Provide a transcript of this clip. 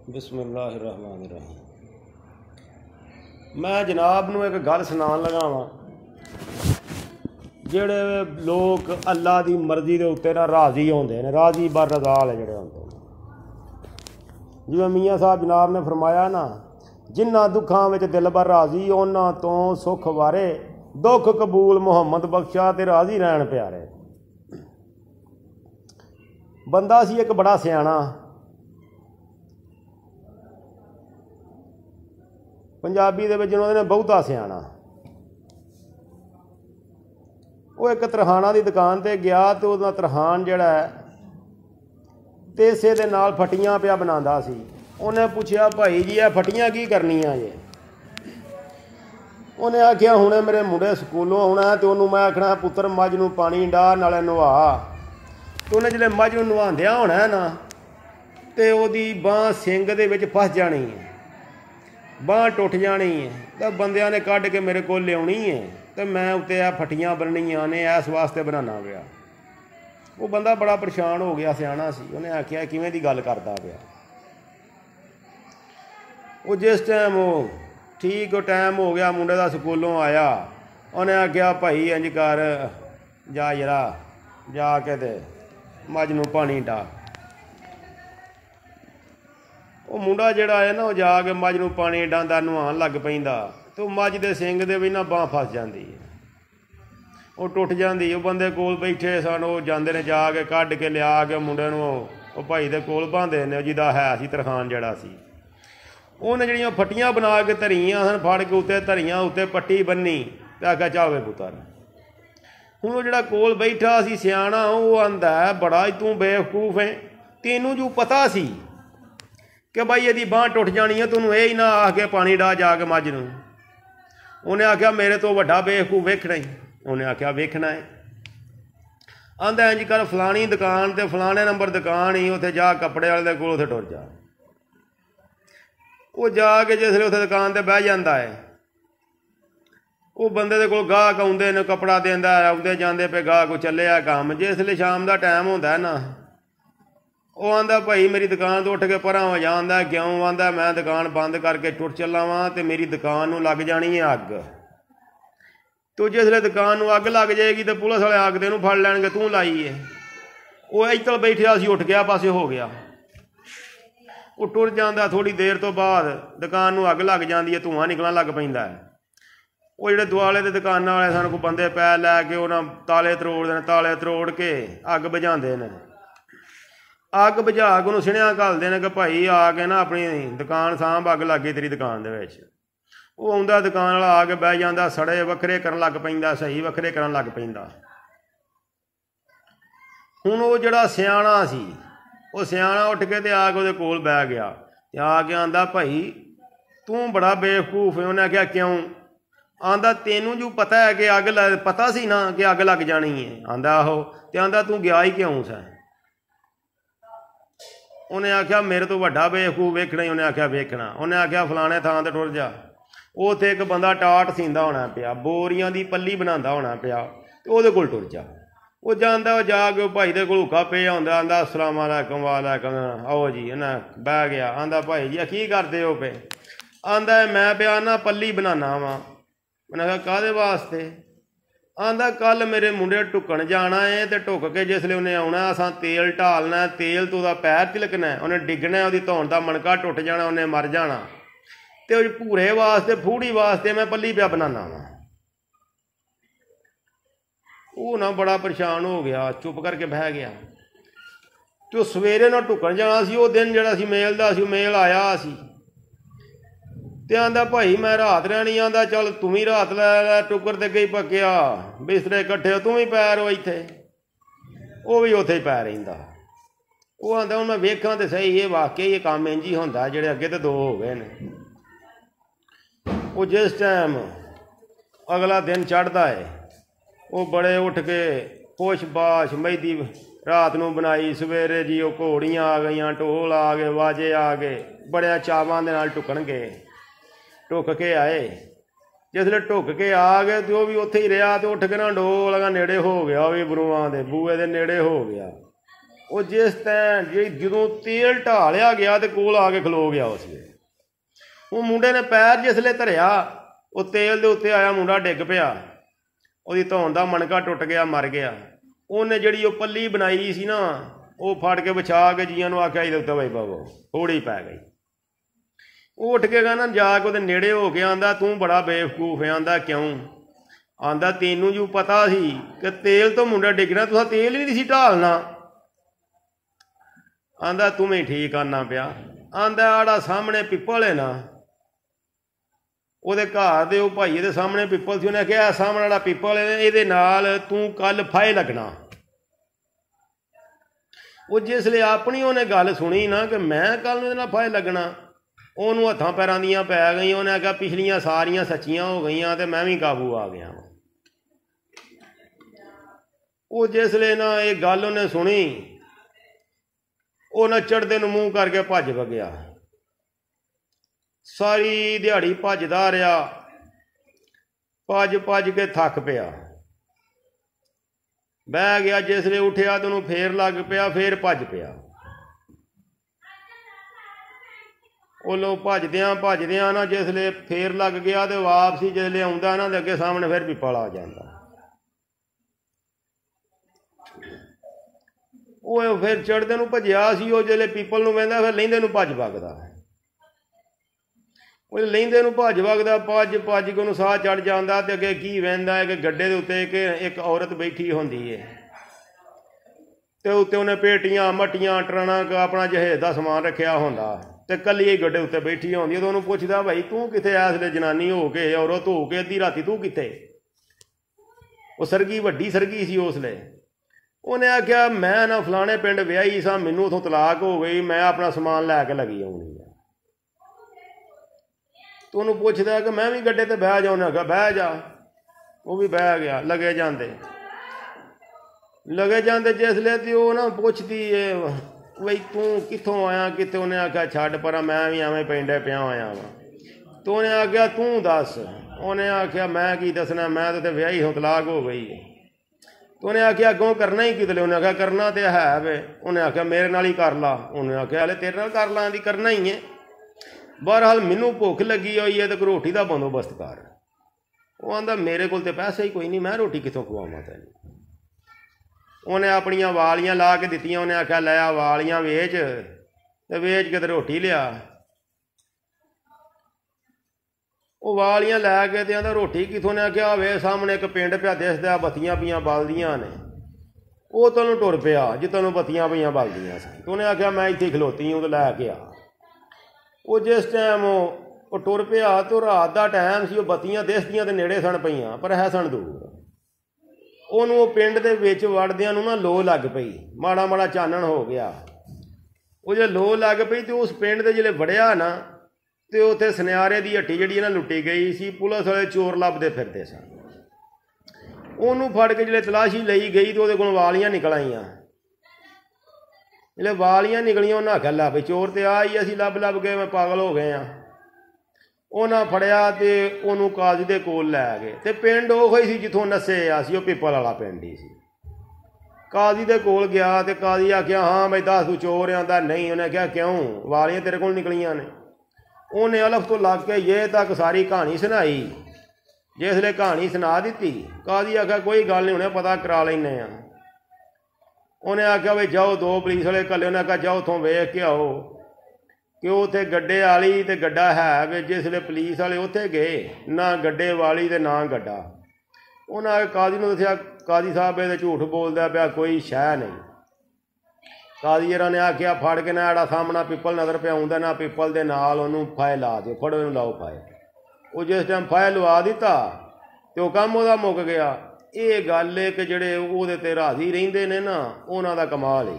बिस्मिल्लाहिर्रहमानिर्रहीम। मैं जनाब नूं एक गल सुनान लगा वां। जिहड़े लोग अल्लाह दी मर्जी दे उत्ते ना राज़ी होंदे ने, राज़ी बर रज़ा वाले जिहड़े होंदे ने, जिवें मियाँ साहब जनाब ने फरमाया ना, जिन्ना दुखां विच दिल बर राज़ी उन्हां तो सुख वारे, दुख कबूल मुहम्मद बख्शा ते राज़ी रहन प्यारे। बंदा सी एक बड़ा सियाणा, पंजाबी दे विच उन्होंने बहुता सियाणा। वो एक तरखाना की दुकान ते गया तो उहदा तरखान जिहड़ा है तेसे दे नाल फटियां पिया बनांदा सी। उन्हें पूछया भाई जी ये फटियां की करनियां जे? उन्हें आख्या हुणे मेरे मुंडे स्कूलों आउणा तो उन्होंने मैं आखना पुत्र मझ नूं पानी डाह नाले नवा। तो उन्हें जिहड़े मझ नूं नवांदिया होना है ना तो ओहदी बांह सिंग दे विच फस जानी है, बांह टुट जानी है। तो बंदियां ने कढ़ के मेरे को लियानी है तो मैं उत्ते आ फटियां बननियां ने इस वास्ते बनाना पिया। वो बंदा बड़ा परेशान हो गया, सियाणा सी। उन्हें आख्या किवें दी गल करदा पिया। वो जिस टाइम वो ठीक टाइम हो गया मुंडे दा स्कूलों आया, उन्हें आख्या भाई इंज कर जा जरा जाके ते मझ नूं पानी डाह। वो मुंडा जिहड़ा है ना वो जाके मझ नूं पानी डांदा नहान लग पैंदा तो मझ दे सिंग दे भी ना बांह फस जाती है, वो टुट जाती। वो बंदे कोल बैठे सन, वो जांदे ने जाके कढ़ के लिया के मुंडे नूं वो भाई दे कोल बांधे ने, जिहदा है सी तरखान जिहड़ा सी। उन्हें जिहड़ियां फटियां बना के धरियां सन, फड़ के उत्ते धरियां, उत्ते पट्टी बन्नी ते आख्या चल वे पुत्तर। हुण वो जिहड़ा कोल बैठा सी सियाणा, वो आंदा बड़ा तूं बेवकूफ है, तेनू जो पता सी कि भाई यदि बांह टुट जानी है, तूं यह ही ना आख के पानी डाह जाके मझ नूं। उन्हें आख्या मेरे तो वड्डा बेवकूफ वेखना ही। उन्हें आख्या वेखना है। आंदा इंज कर फलानी दुकान ते फलाने नंबर दुकान ही, उत्थे जा कपड़े वाले दे कोल, उत्थे टुर जा। वो जाके जिसले उत्थे दुकान ते बह जांदा है, वो बंदे दे कोल गाहक आउंदे ने, कपड़ा देंदा है, आउंदे जांदे पे गाहक चलिया काम। जिसले शाम का टाइम होंदा है ना, वो आंदा भाई मेरी दुकान तो उठ के परां हो जा। आंदा क्यों? आंदा मैं दुकान बंद करके टुर चला वां ते मेरी दुकान नूं लग जानी है अग। तो जिसले दुकान नूं अग लग जाएगी तो पुलिस वाले आग दे नूं फड़ लैणगे, तूं लाई है। वो इधर बैठिया सी, उठ गया पासे हो गया। वो टुर जांदा, थोड़ी देर तो बाद दुकान नूं अग लग जाती है, धुआं निकलण लग पैंदा है। वो जिहड़े दुआले दे दुकानां वाले सन, कोई बंदे पै लैके उन्हां ताले तरोड़दे ने, ताले तरोड़ के अग बुझांदे ने। अग बुझा के उन्होंने सुनेहा घलते हैं कि भाई आके ना अपनी दुकान सांभ, अग लग गई तेरी दुकान दे विच। वो आउंदा दुकान वाला आके बह जांदा, सड़े वखरे करन लग पैंदा, सही वखरे करन लग पैंदा। हुण वो जिहड़ा सियाणा सी, वो सियाणा उठ के ते आके उहदे कोल बह गया ते आके आंदा भाई तूं बड़ा बेवकूफ है। उन्हें आख्या क्यों? आंदा तेनू जो पता है कि अग पता सी ना कि अग लग जानी है? आंदा आहो। ते आंदा तूं गया ही क्यों सै? उन्हें आख्या मेरे तो वड्डा बेवकूफ वेखना ही। उन्हें आख्या वेखना। उन्हें आख्या फलाने थां ते टुर जा। उत्थे एक बंदा टाट सींदा होना पिया, बोरियां दी पल्ली बनांदा होना पिया, ते ओहदे कोल टुर जा। वो जांदा, वो जाके भाई दे कोल हुक्का पिया होंदा। आंदा अस्सलाम वालेकुम। वालेकुम, आओ जी। उन्हें बह गया। आंदा भाई जी की करदे हो पे? आंदा मैं पिया ना पल्ली बनाना वा। उन्हें आख्या काहदे वास्ते? आंदा कल मेरे मुंडे ढुकण जाना है, तो ढुक के जिसले उन्हें आउणा असां तेल ढालना, तेल तो उहदा पैर तिलकना, उन्हें डिगना, उहदी धौण दा मणका टुट जाना, उन्हें मर जाना। तो भूरे वास्ते, फूड़ी वास्ते मैं पल्ली पिया बनाना वा। वो ना बड़ा परेशान हो गया, चुप करके बह गया। तो सवेरे ना ढुकण जाना सी, वो दिन जिहड़ा सी मेल दा सी, मेल आया सी। ते आंदा भाई मैं रात रहनी। आंदा चल तू भी रात लै, टुकर ते गई पक्या, बिस्तरे कट्ठे, तू भी पै रो इत्थे। वो भी उत्थे ही पै रहिंदा। वो आंदा हुण मैं वेखां ते सही, ये वाकई ये काम इंज ही हुंदा, जिहड़े अगे तो दो हो गए ने। वो जिस टाइम अगला दिन चढ़दा है, वो बड़े उठ के पुछ बाश मेहदी रात नूं बनाई। सवेरे जी वो घोड़ियां आ गईयां, ढोल आ गए, वाजे आ गए, बड़े चावां दे नाल टुकण गए। ढुक के आए, जिसले ढुक के आ गए तो वह भी उत्थे ही रहा। तो उठ के ना डोल नेड़े हो गया, वह भी बरूआं दे बूए दे नेड़े हो गया। ਉਹ ਜਿਸ ਤੈਂ ਜਦੋਂ ਤੇਲ ਢਾਲਿਆ ਗਿਆ ਤੇ ਕੋਲ ਆ ਕੇ ਖਲੋ ਗਿਆ ਉਸ ਵੇਲੇ। ਉਹ ਮੁੰਡੇ ਨੇ ਪੈਰ ਜਿਸਲੇ ਧਰਿਆ ਉਹ ਤੇਲ ਦੇ ਉੱਤੇ ਆਇਆ ਮੁੰਡਾ ਡਿੱਗ ਪਿਆ, ਉਹਦੀ ਧੌਣ ਦਾ ਮਣਕਾ ਟੁੱਟ ਗਿਆ, ਮਰ ਗਿਆ। ਉਹਨੇ ਜਿਹੜੀ ਉਹ ਪੱਲੀ ਬਣਾਈ ਸੀ ਨਾ ਉਹ ਫੜ ਕੇ ਵਿਛਾ ਕੇ ਜੀਆਂ ਨੂੰ ਆਖਿਆ ਇਹਦੇ ਉੱਤੇ ਬਈ ਬਾਬੋ ਥੋੜੀ ਪੈ ਗਈ। ਉਹ ਉੱਠ ਕੇ ਕਹਿੰਦਾ ਜਾ ਕੇ ਉਹਦੇ ਨੇੜੇ ਹੋ ਕੇ ਆਂਦਾ ਤੂੰ ਬੜਾ ਬੇਵਕੂਫ ਹੈ। ਆਂਦਾ ਕਿਉਂ? ਆਂਦਾ ਤੈਨੂੰ ਜੋ ਪਤਾ ਸੀ ਕਿ ਤੇਲ ਤੋਂ ਮੁੰਡਾ ਡਿੱਗਣਾ, ਤੁਸੀਂ ਤੇਲ ਹੀ ਨਹੀਂ ਸੀ ਢਾਲਣਾ। ਆਂਦਾ ਤੂੰ ਵੀ ਠੀਕ ਆਨਾ ਪਿਆ। ਆਂਦਾ ਆੜਾ ਸਾਹਮਣੇ ਪਿੱਪਲ ਹੈ ਨਾ, ਉਹਦੇ ਘਰ ਦੇ ਉਹ ਭਾਈਏ ਦੇ ਸਾਹਮਣੇ ਪਿੱਪਲ ਸੀ। ਉਹਨੇ ਕਿਹਾ ਸਾਹਮਣੇ ਵਾਲਾ ਪਿੱਪਲ ਇਹਦੇ ਨਾਲ ਤੂੰ ਕੱਲ ਫਾਹੇ ਲੱਗਣਾ। ਉਹ ਜਿਸਲੇ ਆਪਣੀ ਉਹਨੇ ਗੱਲ ਸੁਣੀ ਨਾ ਕਿ ਮੈਂ ਕੱਲ ਨੂੰ ਇਹਦੇ ਨਾਲ ਫਾਹੇ ਲੱਗਣਾ, ਉਹਨੂੰ ਹੱਥਾਂ ਪੈਰਾਂ ਦੀਆਂ ਪੈ ਗਈਆਂ। ਉਹਨੇ ਆਖਿਆ ਪਿਛਲੀਆਂ ਸਾਰੀਆਂ ਸੱਚੀਆਂ ਹੋ ਗਈਆਂ ਤੇ ਮੈਂ ਵੀ ਕਾਬੂ ਆ ਗਿਆ। ਉਹ ਜਿਸਲੇ ਨਾ ਇਹ ਗੱਲ ਉਹਨੇ ਸੁਣੀ ਉਹ ਨਾ ਚੜ੍ਹਦੇ ਨੂੰ ਮੂੰਹ ਕਰਕੇ ਭੱਜ ਵਗਿਆ। ਸਾਰੀ ਦਿਹਾੜੀ ਭੱਜਦਾ ਰਿਹਾ, ਭੱਜ ਕੇ ਥੱਕ ਪਿਆ, ਬਹਿ ਗਿਆ। ਜਿਸਲੇ ਉੱਠਿਆ ਤੇ ਉਹਨੂੰ ਫੇਰ ਲੱਗ ਪਿਆ, ਫੇਰ ਭੱਜ ਪਿਆ। ਉਹਲੋਂ ਭੱਜਦਿਆਂ ਨਾ ਜਿਸਲੇ ਫੇਰ ਲੱਗ ਗਿਆ ਤੇ ਵਾਪਸੀ ਜਿਸਲੇ ਆਉਂਦਾ ਨਾ ਤੇ ਅੱਗੇ ਸਾਹਮਣੇ ਫਿਰ ਪਿੱਪਲ ਆ ਜਾਂਦਾ। ਉਹ ਫਿਰ ਚੜ੍ਹਦੇ ਨੂੰ ਭੱਜਿਆ ਸੀ। ਉਹ ਜਿਸਲੇ ਪਿੱਪਲ ਨੂੰ ਵਹਿੰਦਾ ਫਿਰ ਲਹਿੰਦੇ ਨੂੰ ਭੱਜ ਵਗਦਾ। ਉਹ ਲਹਿੰਦੇ ਨੂੰ ਭੱਜ ਵਗਦਾ, ਭੱਜ ਕੇ ਉਹਨੂੰ ਸਾਹ ਚੜ੍ਹ ਜਾਂਦਾ। ਤੇ ਅੱਗੇ ਕੀ ਵਹਿੰਦਾ ਹੈ ਕਿ ਗੱਡੇ ਦੇ ਉੱਤੇ ਇੱਕ ਔਰਤ ਬੈਠੀ ਹੁੰਦੀ ਹੈ ਤੇ ਉੱਤੇ ਉਹਨੇ ਪੇਟੀਆਂ ਮੱਟੀਆਂ ਟਰਾਣਾ ਆਪਣਾ ਜਹੇਜ਼ ਦਾ ਸਮਾਨ ਰੱਖਿਆ ਹੁੰਦਾ ਤੇ ਕੱਲੀ ਹੀ ਗੱਡੇ ਉੱਤੇ ਬੈਠੀ ਹੁੰਦੀ। ਉਦੋਂ ਉਹਨੂੰ ਪੁੱਛਦਾ ਭਾਈ ਤੂੰ ਕਿੱਥੇ? ਇਸ ਵੇਲੇ ਜਨਾਨੀ ਹੋ ਕੇ ਔਰਤ ਹੋ ਕੇ ਅੱਧੀ ਰਾਤੀ ਤੂੰ ਕਿੱਥੇ? ਉਹ ਸਰਗੀ ਵੱਡੀ ਸਰਗੀ ਸੀ ਉਸ ਵੇਲੇ। ਉਹਨੇ ਆਖਿਆ ਮੈਂ ਨਾ ਫਲਾਣੇ ਪਿੰਡ ਵਿਆਹੀ ਸਾਂ, ਮੈਨੂੰ ਉੱਥੋਂ ਤਲਾਕ ਹੋ ਗਈ, ਮੈਂ ਆਪਣਾ ਸਮਾਨ ਲੈ ਕੇ ਲੱਗੀ ਆਉਣੀ ਆ। ਤੂੰ ਉਹਨੂੰ ਪੁੱਛਦਾ ਕਿ ਮੈਂ ਵੀ ਗੱਡੇ ਤੇ ਬਹਿ ਜਾ। ਉਹਨੇ ਆਖਿਆ ਬਹਿ ਜਾ। ਉਹ ਵੀ ਬਹਿ ਗਿਆ। ਲੱਗੇ ਜਾਂਦੇ ਜਿਸਲੇ ਤੇ ਉਹ ਨਾ ਪੁੱਛਦੀ ਏ ਬਈ ਤੂੰ ਕਿੱਥੋਂ ਆਇਆ ਕਿਤੇ? ਉਹਨੇ ਆਖਿਆ ਛੱਡ ਪਰਾਂ, ਮੈਂ ਵੀ ਐਵੇਂ ਪਿੰਡੇ ਪਿਆ ਹੋਇਆ ਵਾਂ। ਤੇ ਉਹਨੇ ਆਖਿਆ ਤੂੰ ਦੱਸ। ਉਹਨੇ ਆਖਿਆ ਮੈਂ ਕੀ ਦੱਸਣਾ, ਮੈਂ ਤਾਂ ਵਿਆਹੀ ਹੋ, ਤਲਾਕ ਹੋ ਗਈ। ਤੇ ਉਹਨੇ ਆਖਿਆ ਅੱਗੋਂ ਕਰਨਾ ਹੀ ਕਿਤੇ? ਉਹਨੇ ਆਖਿਆ ਕਰਨਾ ਤੇ ਹੈ ਵੇ। ਉਹਨੇ ਆਖਿਆ ਮੇਰੇ ਨਾਲ ਹੀ ਕਰ ਲਾ। ਉਹਨੇ ਆਖਿਆ ਹਲੇ ਤੇਰੇ ਨਾਲ ਕਰ ਲਾਂ ਦੀ ਕਰਨਾ ਹੀ ਹੈ। ਬਹਰਹਾਲ ਮੈਨੂੰ ਭੁੱਖ ਲੱਗੀ ਹੋਈ ਹੈ ਤੇ ਕੋਈ ਰੋਟੀ ਦਾ ਬੰਦੋਬਸਤ ਕਰ। ਉਹ ਆਂਦਾ ਮੇਰੇ ਕੋਲ ਤੇ ਪੈਸੇ ਹੀ ਕੋਈ ਨਹੀਂ, ਮੈਂ ਰੋਟੀ ਕਿੱਥੋਂ ਖਵਾਵਾਂ ਤੈਨੂੰ? ਉਹਨੇ ਆਪਣੀਆਂ ਵਾਲੀਆਂ ਲਾ ਕੇ ਦਿੱਤੀਆਂ। ਉਹਨੇ ਆਖਿਆ ਲੈ ਆ ਵਾਲੀਆਂ ਵੇਚ ਤੇ ਵੇਚ ਕੇ ਤੇ ਰੋਟੀ ਲਿਆ। ਉਹ ਵਾਲੀਆਂ ਲੈ ਕੇ ਤੇ ਆਂਦਾ ਰੋਟੀ ਕਿੱਥੋਂ? ਨੇ ਆਖਿਆ ਵੇ ਸਾਹਮਣੇ ਇੱਕ ਪਿੰਡ ਪਿਆ ਦਿਸਦਾ, ਬੱਤੀਆਂ ਪਈਆਂ ਬਲਦੀਆਂ ਨੇ। ਉਹ ਤੈਨੂੰ ਟੁਰ ਪਿਆ ਜਿੱਤੋਂ ਨੂੰ ਬੱਤੀਆਂ ਪਈਆਂ ਬਲਦੀਆਂ ਸੀ। ਉਹਨੇ ਆਖਿਆ ਮੈਂ ਇੱਥੇ ਖਲੋਤੀ ਹੂੰ ਤੇ ਲੈ ਕੇ ਆ। ਉਹ ਜਿਸ ਟਾਈਮ ਉਹ ਟੁਰ ਪਿਆ ਤੇ ਰਾਤ ਦਾ ਟਾਈਮ ਸੀ। ਉਹ ਬੱਤੀਆਂ ਦਿਸਦੀਆਂ ਤੇ ਨੇੜੇ ਸਣ ਪਈਆਂ ਪਰ ਹੈ ਸਣ ਦੂਰ। ਉਹਨੂੰ ਉਹ ਪਿੰਡ ਦੇ ਵਿੱਚ ਵੜਦਿਆਂ ਨੂੰ ਨਾ ਲੋ ਲੱਗ ਪਈ, ਮਾੜਾ ਚਾਨਣ ਹੋ ਗਿਆ। ਉਹ ਜੇ ਲੋ ਲੱਗ ਪਈ ਤੇ ਉਸ ਪਿੰਡ ਦੇ ਜਿਹੜੇ ਵੜਿਆ ਨਾ ਤੇ ਉੱਥੇ ਸੁਨਿਆਰੇ ਦੀ ਹੱਟੀ ਜਿਹੜੀ ਨਾ ਲੁੱਟੀ ਗਈ ਸੀ। ਪੁਲਿਸ ਵਾਲੇ ਚੋਰ ਲੱਭਦੇ ਫਿਰਦੇ ਸਨ। ਉਹਨੂੰ ਫੜ ਕੇ ਜਿਹੜੇ ਤਲਾਸ਼ੀ ਲਈ ਗਈ ਤੇ ਉਹਦੇ ਕੋਲ ਵਾਲੀਆਂ ਨਿਕਲ ਆਈਆਂ। ਜਿਹੜੇ ਵਾਲੀਆਂ ਨਿਕਲੀਆਂ ਉਹਨਾਂ ਆਖਿਆ ਲੈ ਵੀ ਚੋਰ ਤੇ ਆ ਹੀ, ਅਸੀਂ ਲੱਭ ਕੇ ਮੈਂ ਪਾਗਲ ਹੋ ਗਏ ਹਾਂ। ਉਹਨਾਂ ਫੜਿਆ ਤੇ ਉਹਨੂੰ ਕਾਜ਼ੀ ਦੇ ਕੋਲ ਲੈ ਗਏ। ਤੇ ਪਿੰਡ ਉਹ ਹੀ ਸੀ ਜਿੱਥੋਂ ਨੱਸੇ ਆ ਸੀ, ਉਹ ਪਿੱਪਲ ਵਾਲਾ ਪਿੰਡ ਹੀ ਸੀ। ਕਾਜ਼ੀ ਦੇ ਕੋਲ ਗਿਆ ਤੇ ਕਾਜ਼ੀ ਆਖਿਆ ਹਾਂ ਬਈ ਦੱਸ ਤੂੰ ਚੋਰ? ਆਂਦਾ ਨਹੀਂ। ਉਹਨੇ ਕਿਹਾ ਕਿਉਂ? ਵਾਲੀਆਂ ਤੇਰੇ ਕੋਲ ਨਿਕਲੀਆਂ ਨੇ। ਉਹਨੇ ਅਲਫ ਤੋਂ ਲੱਗ ਕੇ ਇਹ ਤੱਕ ਸਾਰੀ ਕਹਾਣੀ ਸੁਣਾਈ। ਜਿਸਲੇ ਕਹਾਣੀ ਸੁਣਾ ਦਿੱਤੀ ਕਾਜ਼ੀ ਆਖਿਆ ਕੋਈ ਗੱਲ ਨਹੀਂ, ਹੁਣੇ ਪਤਾ ਕਰਾ ਲੈਂਦੇ ਹਾਂ। ਉਹਨੇ ਆਖਿਆ ਵੀ ਜਾਓ, ਦੋ ਪੁਲਿਸ ਵਾਲੇ ਇਕੱਲੇ। ਉਹਨੇ ਆਖਿਆ ਜਾਓ ਉੱਥੋਂ ਵੇਖ ਕੇ ਆਓ ਕਿ ਉੱਥੇ ਗੱਡੇ ਵਾਲੀ ਤੇ ਗੱਡਾ ਹੈ ਵੇ। ਜਿਸਲੇ ਪੁਲਿਸ ਵਾਲੇ ਉੱਥੇ ਗਏ ਨਾ ਗੱਡੇ ਵਾਲੀ ਤੇ ਨਾ ਗੱਡਾ। ਉਹਨਾਂ ਆ ਕੇ ਕਾਜ਼ੀ ਨੂੰ ਦੱਸਿਆ ਕਾਜ਼ੀ ਸਾਹਿਬ ਇਹਦੇ ਝੂਠ ਬੋਲਦਾ ਪਿਆ, ਕੋਈ ਸ਼ੈ ਨਹੀਂ। ਕਾਜ਼ੀ ਜਰਾਂ ਨੇ ਆਖਿਆ ਫੜ ਕੇ ਨਾ ਜਿਹੜਾ ਸਾਹਮਣਾ ਪਿੱਪਲ ਨਜ਼ਰ ਪਿਆ ਆਉਂਦਾ ਨਾ ਪਿੱਪਲ ਦੇ ਨਾਲ ਉਹਨੂੰ ਫਾਹੇ ਲਾ ਦਿਓ, ਫੜੋ ਇਹਨੂੰ ਲਾਓ ਫਾਹੇ। ਉਹ ਜਿਸ ਟਾਈਮ ਫਾਹੇ ਲਵਾ ਦਿੱਤਾ ਤੇ ਉਹ ਕੰਮ ਉਹਦਾ ਮੁੱਕ ਗਿਆ। ਇਹ ਗੱਲ ਹੈ ਕਿ ਜਿਹੜੇ ਉਹਦੇ ਤੇ ਰਾਜ਼ੀ ਰਹਿੰਦੇ ਨੇ ਨਾ ਉਹਨਾਂ ਦਾ ਕਮਾਲ ਹੈ।